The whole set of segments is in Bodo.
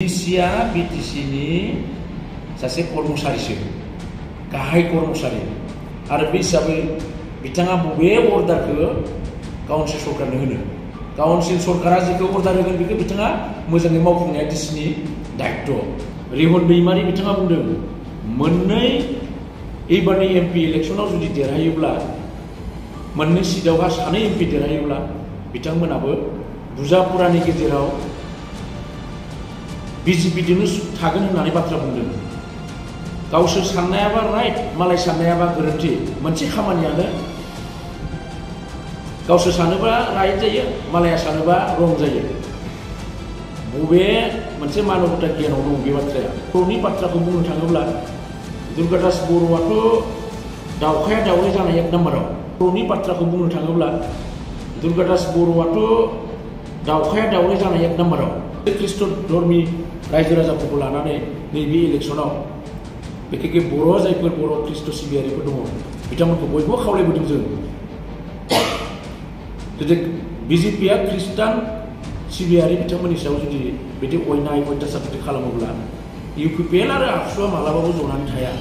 बिटिसिआ बिटिसिनि सासे कर्मचारिसो गाहाय कर्मचारि आरो बे हिसाबै बिथाङा बबे अर्डारखौ काउन्सिल सरकारनो होनो काउन्सिल सरकारा जेखौ अर्डार होगोन बेखौ बिथाङा मोजाङै मावफुंनाया डिसिनि दायित्व। रिहन दैमारि बिथाङा बुंदों मोननै एबारनि एमपि इलेक्शनाव जुदि देरहायोब्ला मोननै सिटआवहा सानै एमपि देरहायोब्ला बिथांमोनाबो बुजापुरानि गेजेराव बिजेपिजोंनो थागोन होननानै बाथ्रा बुंदों। गावसोर साननायाबा राइट मालाय साननायाबा गोरोन्थि मोनसे खामानियानो गावसोर सानोबा राइट जायो मालाया सानोबा रं जायो। बबे मोनसे मानबता गियानाव दं बे बाथ्राया। बर'नि बाथ्राखौ बुंनो थाङोब्ला दुर्गादास बर'आथ' दावखाया दावराय जानाय एक नाम्बाराव। बर'नि बाथ्राखौ बुंनो थाङोब्ला दुर्गादास बर'आथ' दावखाया दावराय जानाय एक नाम्बाराव। ख्रिस्ट धर्मि रायजो राजाफोरखौ लानानै नैबे इलेक्शनाव बिखेखे बर' जायफोर बर' ख्रिस्ट सिबियारिफोर दङ बिथांमोनखौ बयबो खावलायबोदों जों जुदि बिजेपिआ ख्रिस्टान सिबियारि बिथांमोननि सायाव जुदि बिदि अयनाय अयथासार बिदि खालामोब्ला इउपिपिएल आरो आबसुआ मालाबाबो जनानै थाया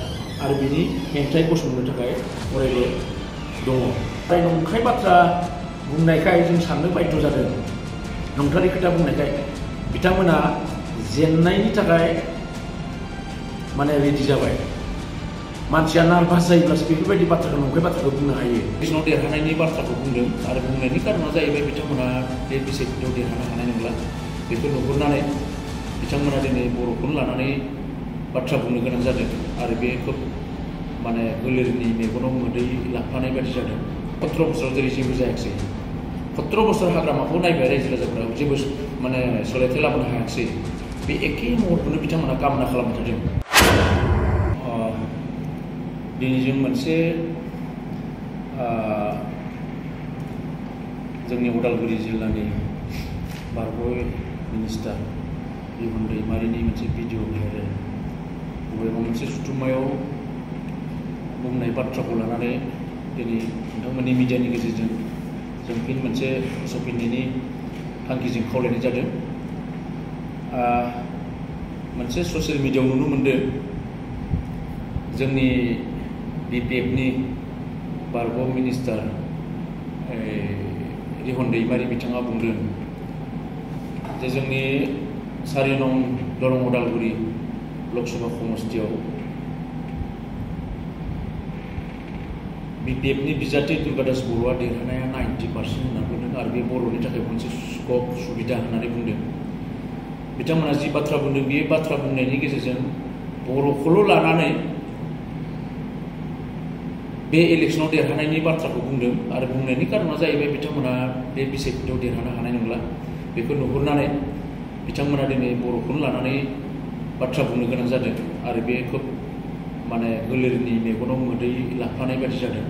आरो बिनि हेंथायै गसंनो थाखाय अरायबो दङ। फ्राय नंखाय बाथ्रा बुंनायखाय जों साननो बाध्य जादों। नंथारै खोथा बुंनायखाय बिथांमोना जेननायनि थाखाय माने रेडि जाबाय। मानसिया नार्भास जायोब्लासो बेफोरबायदि बाथ्राखौ नंखाय बाथ्राखौ बुंनो हायो। इलेक्शनाव देरहानायनि बाथ्राखौ बुंदों आरो बुंनायनि कारना जाहैबाय बिथांमोना बे बिसायख'थियाव देरहानो हानाय नंला बेखौ नुहुरनानै बिथांमोना दिनै बर'खौनो लानानै बाथ्रा बुंनो गोनां जादों आरो बे खोब माने गोलेरनि मेगनाव मोदै लाफानाय बायदि जादों। 17 बोसोराव जेरै जेबो जायाखिसै 17 बोसोर हाग्रामाखौ नायबाय रायजो राजाफोरा जेबो माने सोलायथाय लाबोनो हायाखिसै बे एखे महरखौनो बिथांमोना कामना खालामबाय थादों। दिनै जों मोनसे जोंनि उदालगुरि जिल्लानि बारग' मिनिस्टार रिहन दैमारिनि मोनसे भिडिअ भाइरेल बबेबा मोनसे जथुम्मायाव बुंनाय बाथ्राखौ लानानै दिनै नोंथांमोननि मिडियानि गेजेरजों जों फिन मोनसे फोसावफिननायनि थांखिजों खावलायनाय जादों। मोनसे ससियेल मिडियायाव नुनो मोनदों जोंनि बिपिएफनि बारग' मिनिस्टार रिहन दैमारि बिथाङा बुंदों जे जोंनि 4 नं दरं उदालगुरि लकसभा समस्तियाव बिपिएफनि बिजाथि दुर्गादास बर'आ देरहानाया 90% होनना बुंदों आरो बे बर'नि थाखाय मोनसे स्कप सुबिदा होननानै बुंदों। बिथांमोना जि बाथ्रा बुंदों बे बाथ्रा बुंनायनि गेजेरजों बर'खौल' लानानै बे इलेक्शनाव देरहानायनि बाथ्राखौ बुंदों आरो बुंनायनि कारना जाहैबाय बिथांमोना बे बिसायख'थियाव देरहानो हानाय नंला बेखौ नुहुरनानै बिथांमोना दिनै बर'खौनो लानानै बाथ्रा बुंनो गोनां जादों आरो बे खोब माने गोलेरनि मेगनाव मोदै लाफानाय बायदि जादों।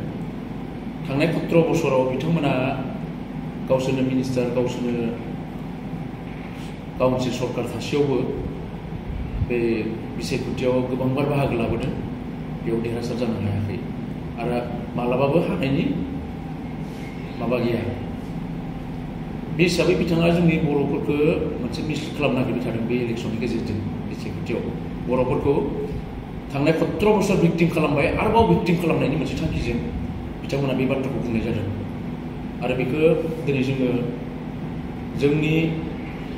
थांनाय 17 बोसोराव बिथांमोना गावसोरनो मिनिस्टार गावसोरनो काउन्सिल सरकार थासेयावबो बे बिसायख'थियाव गोबांबार बाहागो लाबोदों बेयाव देरहासार जानो हायाखै आरो मालाबाबो हानायनि माबा गैया। बे हिसाबै बिथाङा जोंनि बर'फोरखौ मोनसे मिसलिड खालामनो नागिरबाय थादों बे इलेक्शननि गेजेरजों बिसायख'थियाव बर'फोरखौ थांनाय 17 बोसोर भिक्टिम खालामबाय आरोबाव भिक्टिम खालामनायनि मोनसे थांखिजों बिथांमोना बे बाथ्राखौ बुंनाय जादों आरो बेखौ दिनै जोङो जोंनि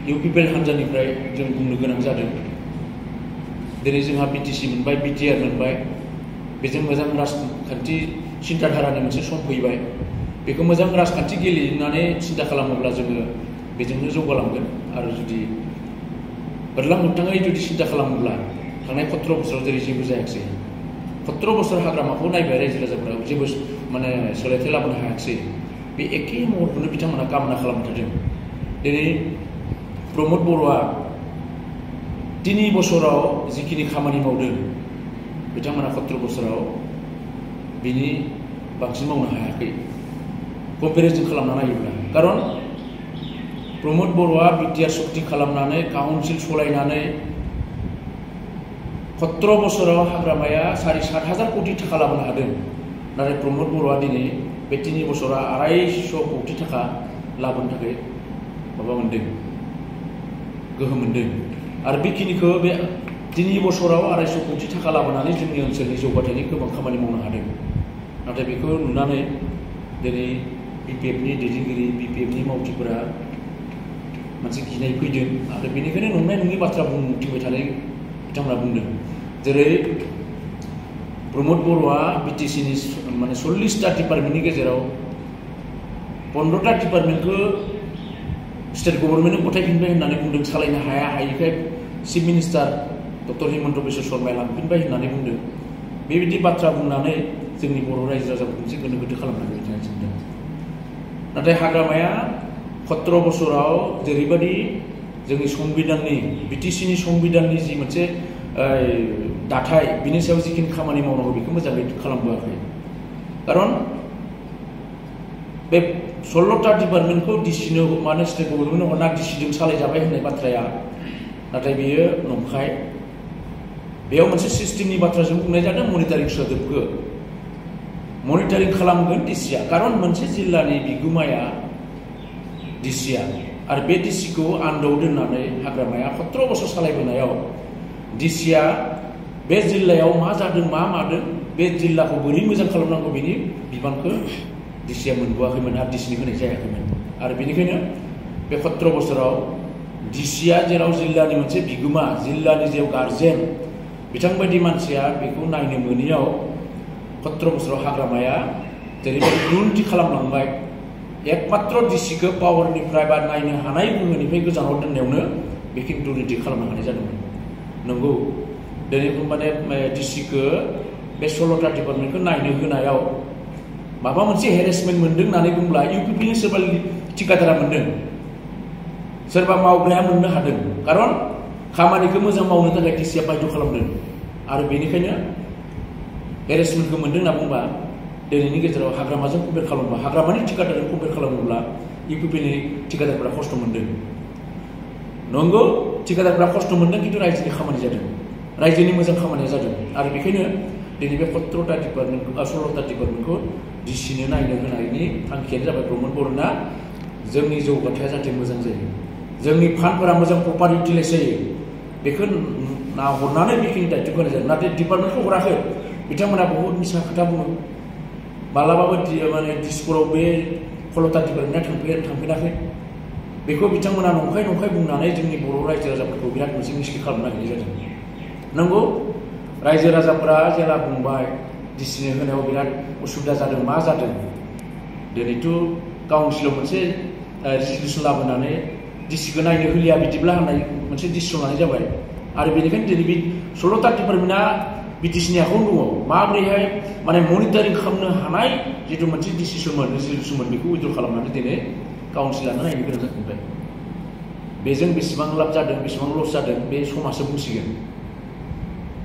इउपिपिएल हान्जानिफ्राय जों बुंनो गोनां जादों। दिनै जोंहा बिटिसि मोनबाय बिटिआर मोनबाय बेजों मोजां राजखान्थि सिन्ताधारानि मोनसे सम फैबाय बेखौ मोजां राजखान्थि गेलेनानै सिन्था खालामोब्ला जोङो बेजोंनो जौगालांगोन आरो जुदि बोरलां मोगथाङै जुदि सिन्था खालामोब्ला थांनाय 17 बोसोराव जेरै जेबो जायाखिसै 17 बोसोर हाग्रामाखौ नायबाय रायजो राजाफोरा जेबो माने सोलायथाय लाबोनो हायाखिसै बे एखे महरखौनो बिथांमोना कामना खालामबाय थादों। दिनै प्रमद बर'आ 3 बोसोराव जिखिनि खामानि मावदों बिथांमोना 17 बोसोराव बिनि बांसिन मावनो हायाखै कम्पेरिजन खालामना नायोब्ला। खारन प्रमद बर'आ बिटिआर सक्ति खालामनानै काउन्सिल सलायनानै 17 बोसोराव हाग्रामाया 7,500 कोटी थाखा लाबोनो हादों नाथाय प्रमद बर'आ दिनै बे 3 बोसोराव 250 कोटी थाखा लाबोनो थाखाय माबा मोनदों गोहो मोनदों। आरो बेखिनिखौ बे 3 बोसोराव 250 कोटी थाखा लाबोनानै जोंनि ओनसोलनि जौगाथायनि गोबां खामानि मावनो हादों नाथाय बेखौ नुनानै दिनै BPFनि दैदेनगिरि BPFनि मावथिफोरा मोनसे गिनाय फैदों आरो बेनिखायनो नंनाय नङि बाथ्रा बुंथिबाय थानाय बिथांमोना बुंदों जेरै प्रमोद बर'आ BTCनि माने 40टा डिपार्टमेन्टनि गेजेराव 15टा डिपार्टमेन्टखौ स्टेट गभर्नमेन्टनो गथायफिनबाय होननानै बुंदों सालायनो हायैखाय chief minister doctor Himanta Biswa शर्माया लांफिनबाय होननानै बुंदों बेबायदि बाथ्रा बुंनानै जोंनि बर' रायजो राजाखौ मोनसे गोनो गोथो खालामनानै बिथाङा सानदों नाथाय हाग्रामाया 17 बोसोराव जेरैबायदि जोंनि संबिधाननि BTCनि संबिधाननि जि मोनसे दाथाय बिनि सायाव जिखिनि खामानि मावनांगौ बेखौ मोजाङै खालामबोआखै खारन बे 16टा डिपार्टमेन्टखौ DCनो माने स्टेट गभर्नमेन्टनो हरना DCजों सालायजाबाय होननाय बाथ्राया नाथाय बेयो नंखाय बेयाव मोनसे सिस्टेमनि बाथ्राजों बुंनाय जादों मनिटरिं सोदोबखौ मनिटरिं खालामगोन DCआ खारन मोनसे जिल्लानि बिगुमाया DCआ आरो बे DCखौ आन्दोआव दोननानै हाग्रामाया 17 बोसोर सालायबोनायाव DCआ बे जिल्लायाव मा जादों मा मादों बे जिल्लाखौ बोरै मोजां खालामनांगौ बेनि बिबानखौ DCआ मोनबोआखैमोन आरो DCनो होनाय जायाखैमोन आरो बेनिखायनो बे 17 बोसोराव DCआ जेराव जिल्लानि मोनसे बिगोमा जिल्लानि जे गार्जेन बिथांबायदि मानसिया बेखौ नायनो मोनियाव 17 बोसोराव हाग्रामाया जेरैबायदि दुर्नीति खालामलांबाय एकमात्र DCखौ पावारनिफ्राय बा नायनो हानाय गोहोनिफ्राय गोजानाव दोननायावनो बेखिनि दुर्नीति खालामनो हानाय जादोंमोन नंगौ दिनै माने DCखौ बे 16टा डिपार्टमेन्टखौ नायनो होनायाव माबा मोनसे हेरेसमेन्ट मोनदों होननानै बुंब्ला UPPनि सोरबा ठिकादारा मोनदों सोरबा मावग्राया मोननो हादों खारन खामानिखौ मोजां मावनो थाखाय DCआ बाध्य खालामदों आरो बेनिखायनो हेरेसमेन्टखौ मोनदों होनना बुंबा दिनैनि गेजेराव हाग्रामाजों कम्पेयार खालामोब्ला हाग्रामानि ठिकादारजों कम्पेयार खालामोब्ला UPPनि ठिकादारफोरा खस्थ' मोनदों नंगौ ठिकादारफोरा खस्थ' मोनदों खिन्थु रायजोनि खामानि जादों रायजोनि मोजां खामानिया जादों आरो बेखायनो दिनै बे 17टा डिपार्टमेन्ट 16टा डिपार्टमेन्टखौ DCनो नायनो होनायनि थांखियानो जाबाय प्रमोद बर'ना जोंनि जौगाथाया जाहाथे मोजां जायो जोंनि फान्डफोरा मोजां प्रपार इउटिलाइज जायो बेखौ नाहरनानै बेखिनि दायित्वखौ होनाय जादों नाथाय डिपार्टमेन्टखौ हराखै बिथांमोना बहुद मिसा खोथा बुङो मालाबाबो माने दिसपुराव बे 16टा डिपार्टमेन्टआ थांफेराखै बेखौ बिथांमोना नंखाय बुंनानै जोंनि बर' रायजो राजाफोरखौ बिराद मोनसे मिस्टेक खालामनो नागिरनाय जादों नंगौ रायजो राजाफोरा जेला बुंबाय DCनो होनायाव बिराद उसुबिदा जादों मा जादों दिनैथ' काउन्सिलाव मोनसे रेजलिउसन लाबोनानै DCखौ नायनो होलिया बिदिब्ला होननाय मोनसे डिसिसन लानाय जाबाय आरो बेनिखायनो दिनै बे 16टा डिपार्टमेन्टआ BTCनि आखायावनो दङ माबोरैहाय माने मनिटरिं खालामनो हानाय जिथु मोनसे डिसिसनमोन रेजलिउसनमोन बेखौ उइथड्र खालामनानै दिनै काउन्सिलानो नायनो गोनां जाफिनबाय बेजों बेसेबां लाब जादों बेसेबां लस जादों बे समाजसो बुंसिगोन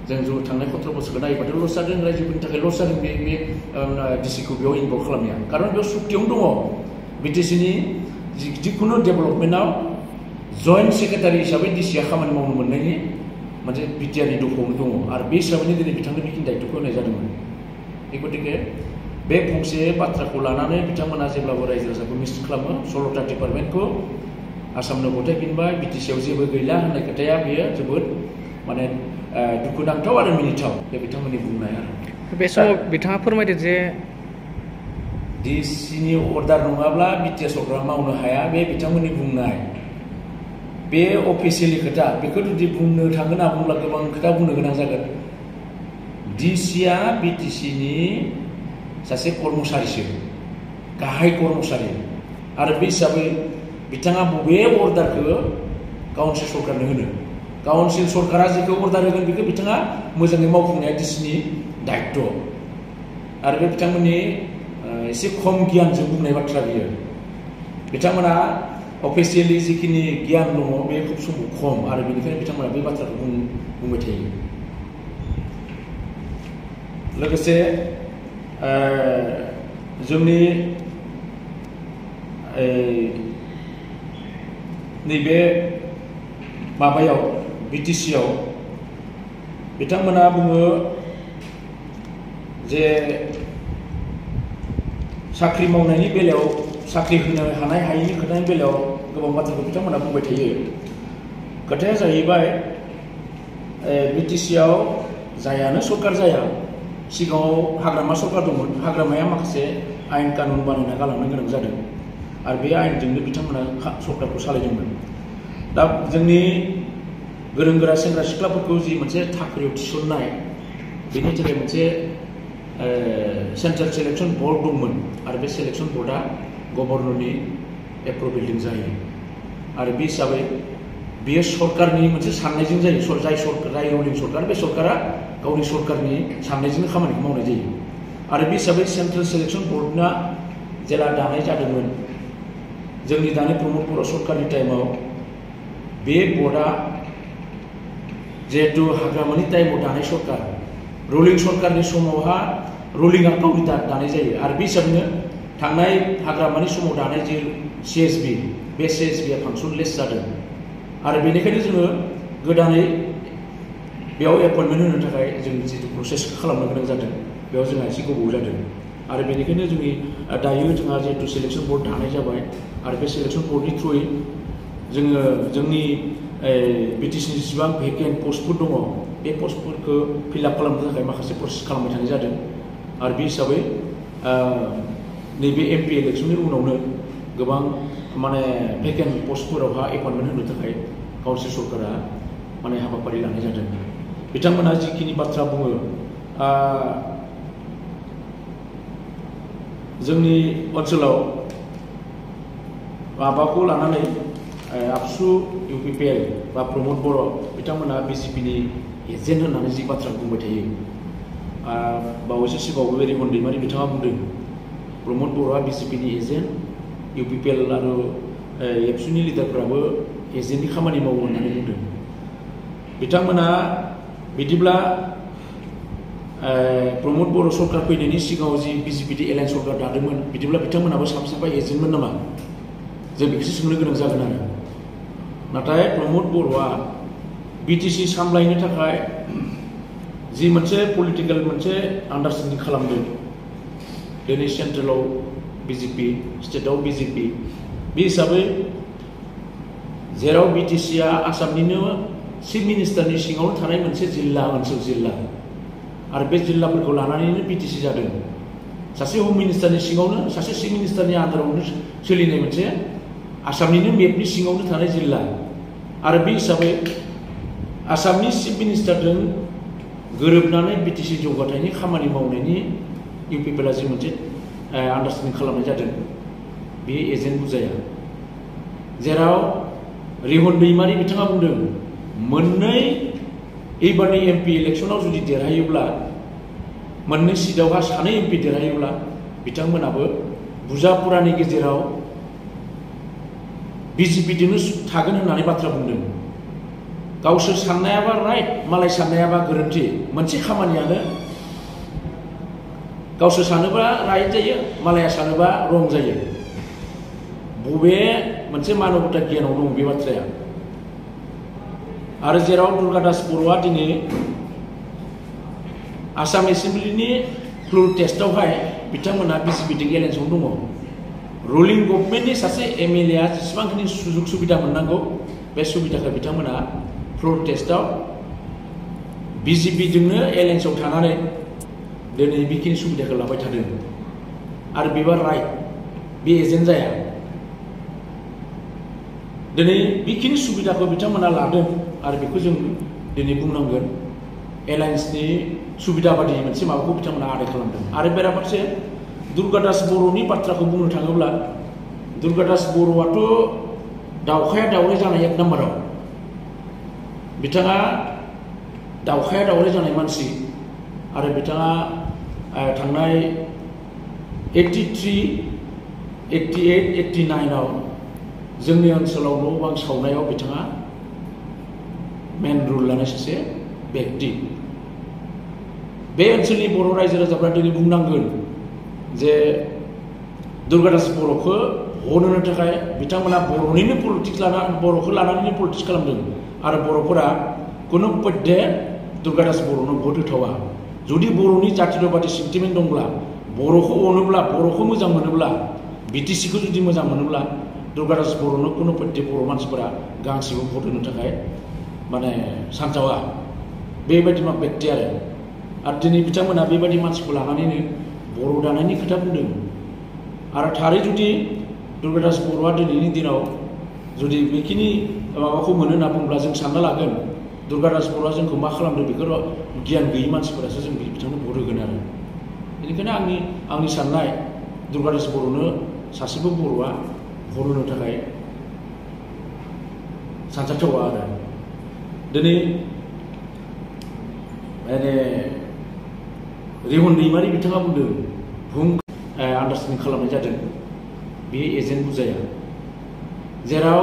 जों थांनाय 17 बोसोरखौ नायोबाथ' लस जादों रायजोफोरनि थाखाय लस जादों बे DCखौ बेयाव इनभल्भ खालामनाया खारन बेयाव सुक्तियावनो दङ BTCनि जिखुनु डेभेलपमेन्टआव जइन्ट सेक्रेटारि हिसाबै DCआ खामानि मावनो मोननायनि मोनसे बिटिआरनि दखलावनो दङ आरो बे हिसाबैनो दिनै बिथांनो बेखिनि दायित्वखौ होनाय जादोंमोन गतिके बे फंसे बाथ्राखौ लानानै बिथांमोना जेब्लाबो रायजो राजाखौ मिस्टेक खालामो 16टा डिपार्टमेन्टखौ आसामनो गथायफिनबाय BTCआव जेबो गैला होननाय खोथाया बेयो जोबोद माने दुखुनांथाव आरो मिनिथाव बे बिथांमोननि बुंनाय आरो बे समाव बिथाङा फोरमायदो जे DCनि अर्डार नङाब्ला BTR सरकारा मावनो हाया बे बिथांमोननि बुंनाय बे अफिसियेलि खोथा बेखौ जुदि बुंनो थांगोन होनना बुंब्ला गोबां खोथा बुंनो गोनां जागोन DCआ BTCनि सासे कर्मचारिसो गाहाय कर्मचारि आरो बे हिसाबै बिथाङा बबे अर्डारखौ काउन्सिल सरकारनो होनो काउन्सिल सरकारा जेखौ अर्डार होगोन बेखौ बिथाङा मोजाङै मावफुंनाया DCनि दायित्व आरो बे बिथांमोननि एसे खम गियानजों बुंनाय बाथ्रा बियो बिथांमोना अफिसियेलि जिखिनि गियान दङ बे खुब समाव खम आरो बेनिखायनो बिथांमोना बे बाथ्राखौ बुंबाय थायो लोगोसे जोंनि नैबे माबायाव BTCआव बिथांमोना बुङो जे साख्रि मावनायनि बेलायाव साख्रि होनो हानाय हायैनि खोथानि बेलायाव गोबां बाथ्राखौ बिथांमोना बुंबाय थायो खोथाया जाहैबाय बिटिसिआव जायानो सरकार जाया सिगाङाव हाग्रामा सरकार दंमोन हाग्रामाया माखासे आयेन कानुन बानायना गालांनो गोनां जादों आरो बे आयेनजोंनो बिथांमोना सरकारखौ सालायदोंमोन दा जोंनि गोरों गोरा सेंग्रा सिख्लाफोरखौ जि मोनसे थाखोयाव थिसननाय बेनि थाखाय मोनसे सेन्ट्रेल सिलेक्शन बर्ड दंमोन आरो बे सिलेक्शन बर्डआ गभर्नरनि एप्रुभेलजों जायो आरो बे हिसाबै बेयो सरकारनि मोनसे साननायजों जायो जाय रुलिं सरकार बे सरकारा गावनि सरकारनि साननायजों खामानिखौ मावनाय जायो आरो बे हिसाबै सेन्ट्रेल सिलेक्शन बर्डना जेला दानाय जादोंमोन जोंनि दानि प्रमद बर' सरकारनि टाइमाव बे बर्डआ जिहेतु हाग्रामानि टाइमाव दानाय सरकार रुलिं सरकारनि समावहा रुलिंआ गावनि दानाय जायो आरो बे हिसाबैनो थांनाय हाग्रामानि समाव दानाय जे CSB बे CSBआ फांसनलेस जादों आरो बेनिखायनो जोङो गोदानै बेयाव एपइन्टमेन्ट होनो थाखाय जों जितु प्रसेसखौ खालामनो गोनां जादों बेयाव जोंहा एसे गोबाव जादों आरो बेनिखायनो जोंनि दायो जोंहा जिहेतु सिलेक्शन बर्ड दानाय जाबाय आरो बे सिलेक्शन बर्डनि थ्रुयै जोङो जोंनि बिटिसिनि जेसेबां भेकेन्ट पस्टफोर दङ बे पस्टफोरखौ फिलआप खालामनो थाखाय माखासे प्रसेस खालामबाय थानाय जादों आरो बे हिसाबै नैबे MP इलेक्शननि उनावनो गोबां माने भेकेन्ट पस्टफोरावहा एपइन्टमेन्ट होनो थाखाय काउन्सिल सरकारा माने हाबाफारि लानाय जादों बिथांमोना जिखिनि बाथ्रा बुङो जोंनि ओनसोलाव माबाखौ लानानै आबसु UPPL बा प्रमद बर' बिथांमोना BJPनि एजेन्ट होननानै जि बाथ्रा बुंबाय थायो बावैसो सिगाङावबो रिमन दैमारि बिथाङा बुंदों प्रमद बर'आ BJPनि एजेन्ट UPPL आरो एबसुनि लिडारफोराबो एजेन्टनि खामानि मावो होननानै बुंदों बिथांमोना बिदिब्ला प्रमद बर' सरकार फैनायनि सिगाङाव जि BJPनि एलायन्स सरकार दादोंमोन बिदिब्ला बिथांमोनाबो साफा एजेन्टमोन नामा जों बेखौसो सोंनो गोनां जागोन आरो नाथाय प्रमद बर'आ BTC सामलायनो थाखाय जि मोनसे पलिटिकेल मोनसे आन्डारस्टेन्डिं खालामदों दिनै सेन्ट्रेलाव BJP स्टेटआव BJP बे हिसाबै जेराव BTCआ आसामनिनो चिफ मिनिस्टारनि सिङावनो थानाय मोनसे ओनसोल जिल्ला आरो बे जिल्लाफोरखौ लानानैनो BTC जादों सासे हम मिनिस्टारनि सिङावनो सासे चिफ मिनिस्टारनि आन्डारावनो सोलिनाय मोनसे आसामनिनो मेपनि सिङावनो थानाय जिल्ला आरो बे हिसाबै आसामनि चिफ मिनिस्टारजों गोरोबनानै BTC जौगाथायनि खामानि मावनायनि UPPLआ जि मोनसे आन्डारस्टेन्डिं खालामनाय जादों बे एजेन्ट बुजाया जेराव रिमन दैमारि बिथाङा बुंदों मोननै एबारनि MP इलेक्शनाव जुदि देरहायोब्ला मोननै सिटआवहा सानै MP देरहायोब्ला बिथांमोनाबो बुजापुरानि गेजेराव BJPजोंनो थागोन होननानै बाथ्रा बुंदों गावसोर साननायाबा राइट मालाय साननायाबा गोरोन्थि मोनसे खामानियानो गावसोर सानोबा राइट जायो मालाया सानोबा रं जायो बबे मोनसे मानबता गियानाव दं बे बाथ्राया आरो जेराव दुर्गादास बर'आ दिनै आसाम एसेम्ब्लिनि फ्लुर टेस्टआवहाय बिथांमोना BJPजों एलायन्सआव दङ रुलिं गभर्नमेन्टनि सासे MLAआ जेसेबांखिनि सुजुग सुबिदा मोननांगौ बे सुबिदाखौ बिथांमोना फ्लुर टेस्टआव BJPजोंनो एलायन्सआव थानानै दिनै बेखिनि सुबिदाखौ लाबाय थादों आरो बेबा राइट बे एजेन्ट जाया दिनै बेखिनि सुबिदाखौ बिथांमोना लादों आरो बेखौ जों दिनै बुंनांगोन एलायन्सनि सुबिदा बादि मोनसे माबाखौ बिथांमोना आदाय खालामदों आरो बेराफारसे दुर्गादास बर'नि बाथ्राखौ बुंनो थाङोब्ला दुर्गादास बर'आथ' दावखाया दावराय जानाय एक नाम्बाराव बिथाङा दावखाया दावराय जानाय मानसि आरो बिथाङा थांनाय 83, 88, 89आव जोंनि ओनसोलाव न' बां सावनायाव बिथाङा मेन रुल लानाय सासे व्यक्ति बे ओनसोलनि बर' रायजो राजाफ्रा दिनै बुंनांगोन जे दुर्गादास बर'खौ होनो थाखाय बिथांमोना बर'निनो पलिटिक्स बर'खौ लानानैनो पलिटिक्स खालामदों आरो बर'फोरा कुनु पद्धे दुर्गादास बर'नो भट होथावा जुदि बर'नि जातियताबादि सेन्टिमेन्ट दंब्ला बर'खौ अनोब्ला बर'खौ मोजां मोनोब्ला BTCखौ जुदि मोजां मोनोब्ला दुर्गादास बर'नो कुनु प्रति बर' मानसिफोरा गांसेबो भट होनो थाखाय माने सानजावा बेबायदि बेक्ति आरो दिनै बिथांमोना बेबायदि मानसिखौ लानानैनो बर' दानायनि खोथा बुंदों आरो थारै जुदि दुर्गादास बर'आ दिनैनि दिनाव जुदि बेखिनि माबाखौ मोनो होनना बुंब्ला जों सानना लागोन दुर्गादास बर'आ जोंखौ मा खालामदों बेखौ गियान गैयि मानसिफोरासो जों बिथांनो भट होगोन आरो बेनिखायनो आंनि साननाय दुर्गादास बर'नो सासेबो बर'आ भट होनो थाखाय सानजाथावा आरो दिनै माने रिहन दैमारि बिथाङा बुंदों भुम आन्डारस्टेन्डिं खालामनाय जादों बे एजेन्ट बुजाया जेराव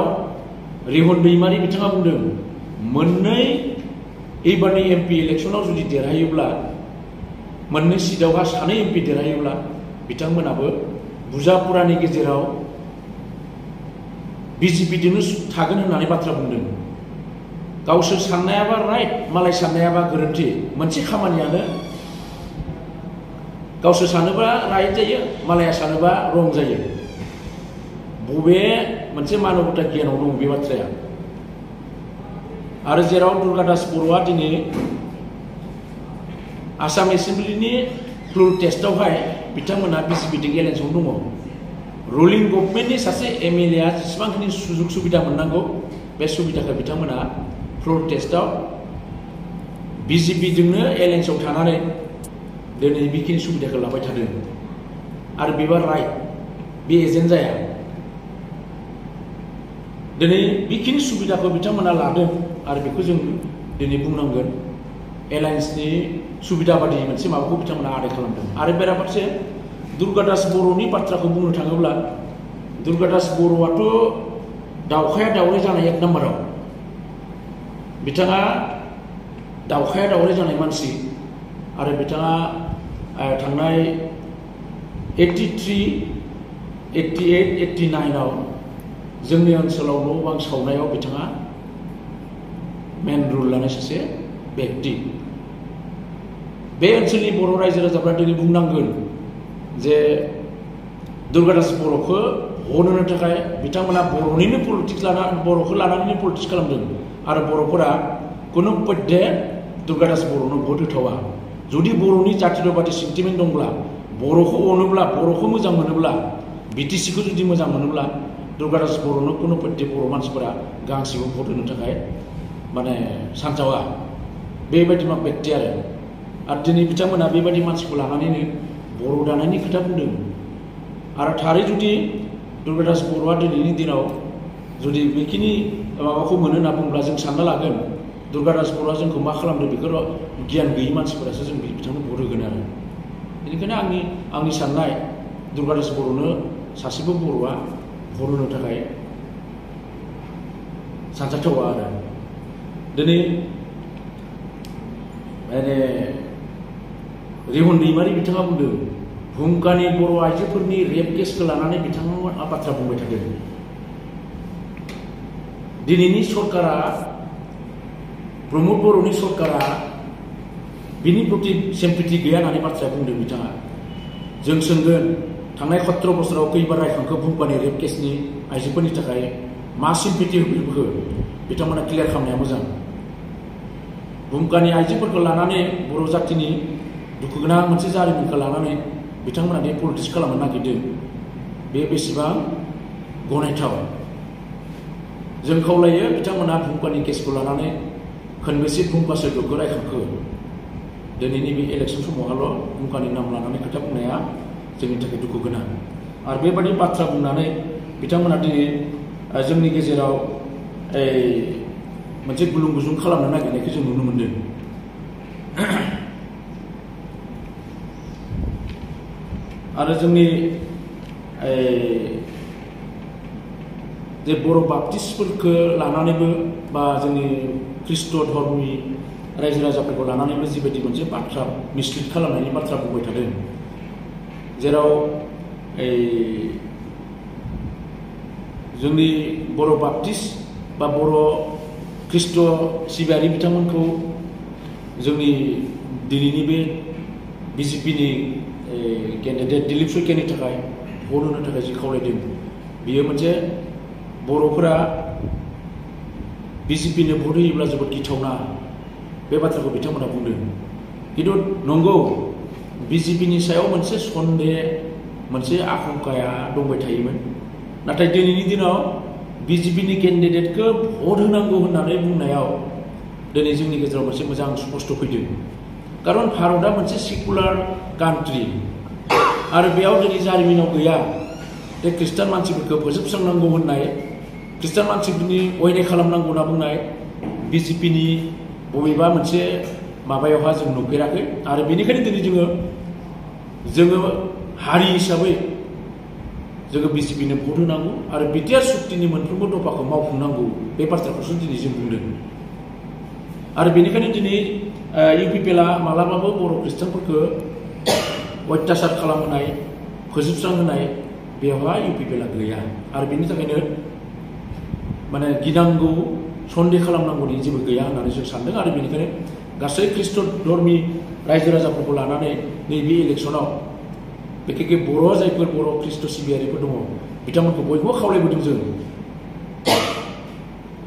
रिहन दैमारि बिथाङा बुंदों मोननै एबारनि एमपि इलेक्सनाव जुदि देरहायोब्ला मोननै सिटआवहा सानै एमपि देरहायोब्ला बिथांमोनाबो बुजापुरानि गेजेराव बिजेपिजोंनो थागोन होननानै बाथ्रा बुंदों गावसोर साननायाबा राइट मालाय साननायाबा गोरोन्थि मोनसे खामानियानो गावसोर सानोबा राइट जायो मालाया सानोबा रं जायो बबे मोनसे मानबता गियानाव दं बे बाथ्राया आरो जेराव दुर्गादास बर'आ दिनै आसाम एसेम्ब्लिनि फ्लुर टेस्टआवहाय बिथांमोना बिजेपिजों एलायन्सआव दङ रुलिं गभर्नमेन्टनि सासे एमएलएआ जेसेबांखिनि सुजुग सुबिदा मोननांगौ बे सुबिदाखौ बिथांमोना फ्लुर टेस्टआव बिजेपिजोंनो एलायन्सआव थानानै दिनै बेखिनि सुबिदाखौ लाबाय थादों आरो बेबा राइट बे एजेन्ट जाया दिनै बेखिनि सुबिदाखौ बिथांमोना लादों आरो बेखौ जों दिनै बुंनांगोन एलायन्सनि सुबिदा बादि मोनसे माबाखौ बिथांमोना आदाय खालामदों आरो बेराफारसे दुर्गादास बर'नि बाथ्राखौ बुंनो थाङोब्ला दुर्गादास बर'आथ' दावखाया दावराय जानाय एक नाम्बाराव बिथाङा दावखाया दावराय जानाय मानसि आरो बिथाङा थांनाय 83, 88, 89आव जोंनि ओनसोलाव न' बां सावनायाव बिथाङा मेन रुल लानाय सासे बेक्ति बे ओनसोलनि बर' रायजो राजाफ्रा दिनै बुंनांगोन जे दुर्गादास बर'खौ भट होनो थाखाय बिथांमोना बर'निनो पलिटिक्स बर'खौ लानानैनो पलिटिक्स खालामदों आरो बर'फोरा कुनु पद्धे दुर्गादास बर'नो भट होथावा जुदि बर'नि जातियताबादि सेन्टिमेन्ट दंब्ला बर'खौ अनोब्ला बर'खौ मोजां मोनोब्ला बिटिसिखौ जुदि मोजां मोनोब्ला दुर्गादास बर'नो कुनु पद्धे बर' मानसिफोरा गांसेबो भट होनो थाखाय माने सानजावा बेबायदि बेक्ति आरो दिनै बिथांमोना बेबायदि मानसिखौ लानानैनो बर' दानायनि खोथा बुंदों आरो थारै जुदि दुर्गादास बर'आ दिनैनि दिनाव जुदि बेखिनि माबाखौ मोनो होनना बुंब्ला जों सानना लागोन दुर्गादास बर'आ जोंखौ मा खालामदों बेखौ गियान गैयि मानसिफोरासो जों बिथांनो भट होगोन आरो बेनिखायनो आंनि साननाय दुर्गादास बर'नो सासेबो बर'आ भट होनो थाखाय सानजाथावा आरो दिनै माने रिहन दैमारि बिथाङा बुंदों भुमकानि बर' आइजोफोरनि रेप केसखौ लानानै बिथांमोना बाथ्रा बुंबाय थादों दिनैनि सरकारा प्रमद बर'नि सरकारा बिनि प्रति सिम्पेथि गैया होननानै बाथ्रा बुंदों बिथाङा जों सोंगोन थांनाय 17 बोसोराव खैबार रायखांखो भुमकानि रेप केसनि आइजोफोरनि थाखाय मा सिम्पेथि होखो बिथांमोना क्लियार खालामनाया मोजां भुमकानि आइजोफोरखौ लानानै बर' जातिनि दुखुगोनां मोनसे जारिमिनखौ लानानै बिथांमोना बे पलिटिक्स खालामनो नागिरदों बे बेसेबां गनायथाव जों खावलायो बिथांमोना भुमकानि केसखौ लानानै खनबेसे भुमका सोदोबखौ रायखांखो दिनैनि बे इलेक्सन समावहाल' भुमकानि नाम लानानै खोथा बुंनाया जोंनि थाखाय दुखु गोनां आरो बेबायदि बाथ्रा बुंनानै बिथांमोना दिनै जोंनि गेजेराव मोनसे गुलुं गुजुं खालामनो नागिरनायखौ जों नुनो मोनदों आरो जोंनि जे बर' बाप्टिस्टफोरखौ लानानैबो बा जोंनि ख्रिस्ट धर्मनि रायजो राजाफोरखौ लानानैबो जिबायदि मोनसे बाथ्रा मिसलिड खालामनायनि बाथ्रा बुंबाय थादों जेराव जोंनि बर' बाप्टिस्ट बा बर' ख्रिस्ट सिबियारि बिथांमोनखौ जोंनि दिनैनि बे बिजेपिनि कैंडिडेट दिलीप सैकियानि थाखाय भट होनो थाखाय जि खावलायदों बियो मोनसे बर'फोरा बिजेपिनो भट होयोब्ला जोबोद गिथावना बे बाथ्राखौ बिथांमोना बुंदों किन्तु नंगौ बिजेपिनि सायाव मोनसे सन्देह मोनसे आशंकाया दंबाय थायोमोन नाथाय दिनैनि दिनाव बिजेपिनि केन्डिडेटखौ भट होनांगौ होननानै बुंनायाव दिनै जोंनि गेजेराव मोनसे मोजां स्पष्ट फैदों कारण भारतआ मोनसे सेकुलार कान्ट्रि आरो बेयाव दिनै जारिमिनाव गैया बे ख्रिस्टान मानसिफोरखौ फोजोबस्रांनांगौ होननाय ख्रिस्टान मानसिफोरनि अयनाय खालामनांगौ होनना बुंनाय बिजेपिनि बबेबा मोनसे माबायावहा जों नुफेराखै आरो बेनिखायनो दिनै जोङो हारि हिसाबै जोङो बिजेपिनो भट होनांगौ आरो बिटिआर सुक्तिनि मोनफ्रोमबो दफाखौ मावफुंनांगौ बे बाथ्राखौसो दिनै जों बुंदों आरो बेनिखायनो दिनै इउपिपिएलआ मालाबाबो बर' ख्रिस्टानफोरखौ अत्याचार खालामहोनाय फोजोबस्रांहोनाय बेवहाय इउपिपिएलआ गैया आरो बेनि थाखायनो माने गिनांगौ सन्देह खालामनांगौनि जेबो गैया होननानै जों सानदों आरो बेनिखायनो गासै ख्रिस्ट धर्मि रायजो राजाफोरखौ लानानै नैबे इलेक्सनाव बिखेखै बर' जायफोर बर' ख्रिस्ट सिबियारिफोर दङ बिथांमोनखौ बयबो खावलायबोदों जों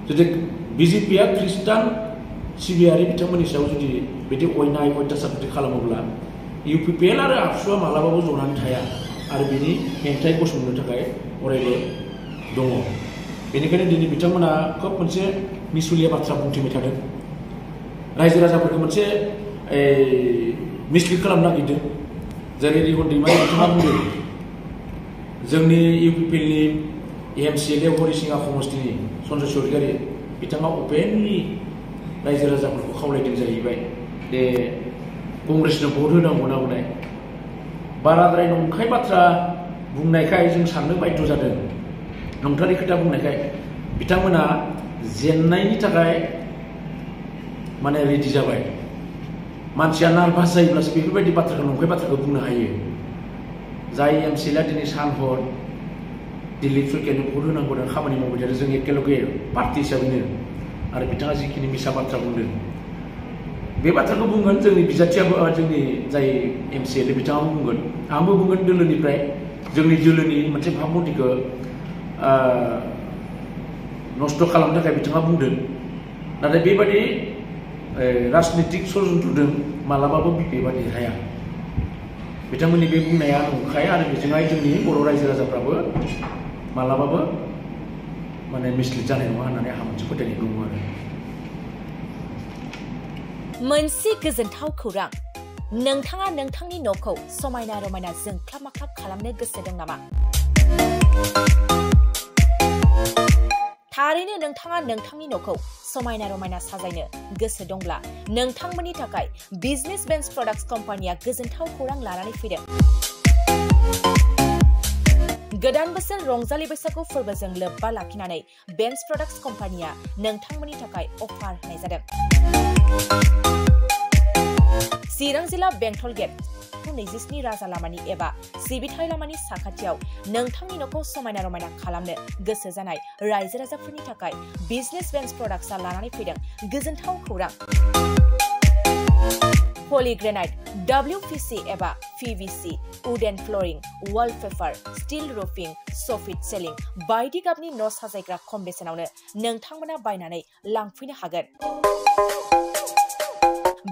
जुदि बिजेपिआ ख्रिस्टान सिबियारि बिथांमोननि सायाव जुदि बिदि अयनाय अत्याचार जुदि खालामोब्ला इउपिपिएल आरो आबसुआ मालाबाबो जनानै थाया आरो बिनि हेंथायै गसंनो थाखाय अरायबो दङ बेनिखायनो दिनै बिथांमोना खोब मोनसे मिसुलिया बाथ्रा बुंथिबाय थादों रायजो राजाफोरखौ मोनसे मिसलिड खालामनो नागिरदों जेरै रिहन दैमारि बिथाङा बुंदों जोंनि इउपिपिएलनि एमसिएलए हरिसिङा समष्टिनि सन्जय स्वरगयारि बिथाङा अपेनलि रायजो राजाफोरखौ खावलायदों जाहैबाय दे कंग्रेसनो भट होनांगौ होनना बुंनाय बाराद्राय नंखाय बाथ्रा बुंनायखाय जों साननो बाध्य जादों नंथारै खोथा बुंनायखाय बिथांमोना जेननायनि थाखाय माने रेडि जाबाय मानसिया नार्भास जायोब्लासो बेफोरबायदि बाथ्राखौ नंखाय बाथ्राखौ बुंनो हायो जाय एमसिएलआ दिनै सान हर दिलीप सरकारनो भट होनांगौ होनना खामानि मावबाय थादों जों एकेलगे पार्टी हिसाबैनो आरो बिथाङा जिखिनि मिसा बाथ्रा बुंदों बे बाथ्राखौ बुंगोन जोंनि बिजाथियाबो जोंनि जाय एमसिएलए बिथाङाबो बुंगोन आंबो बुंगोन दोलोनिफ्राय जोंनि दोलोनि मोनसे भाबमूर्तिखौ नष्ट खालामनो थाखाय बिथाङा बुंदों नाथाय बेबादि राजनितिक षड्यन्त्रजों मालाबाबो बिपिएफआ देरहाया बिथांमोननि बे बुंनाया नंखाय आरो बेजोंहाय जोंनि बर' रायजो राजाफ्राबो मालाबाबो माने मिसलिड जानाय नङा होननानै आंहा मोनसे फोथायनाय दङ आरो मोनसे गोजोनथाव खौरां नोंथाङा नोंथांनि न'खौ समायना रमायना जोंख्लाब माख्लाब खालामनो गोसो दं नामा थारैनो नोंथाङा नोंथांनि न'खौ समायना रमायना साजायनो गोसो दंब्ला नोंथांमोननि थाखाय बिजनेस बेन्स प्रडाक्ट्स कम्पानिया गोजोनथाव खौरां लानानै फैदों गोदान बोसोर रंजालि बैसागु फोरबोजों लोब्बा लाखिनानै बेन्स प्रडाक्ट्स कम्पानिया नोंथांमोननि थाखाय अफार होनाय जादों चिरां जिल्ला बेंटल गेट 27 राजा लामानि एबा सिबिथाय लामानि साखाथियाव नोंथांनि न'खौ समायना रमायना खालामनो गोसो जानाय रायजो राजाफोरनि थाखाय बिजनेस बेन्स प्रडाक्ट्सआ लानानै फैदों गोजोनथाव खौरां पलिग्रेनाइट WPC एबा PVC wooden flooring wallpaper steel roofing soffit ceiling बायदि गाबनि न' साजायग्रा खम बेसेनावनो नोंथांमोना बायनानै लांफैनो हागोन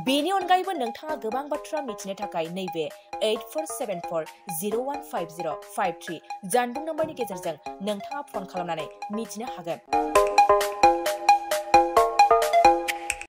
बेनि अनगायैबो नोंथाङा गोबां बाथ्रा मिथिनो थाखाय नैबे 8474015053 जानबुं नम्बरनि गेजेरजों नोंथाङा फन खालामनानै मिथिनो हागोन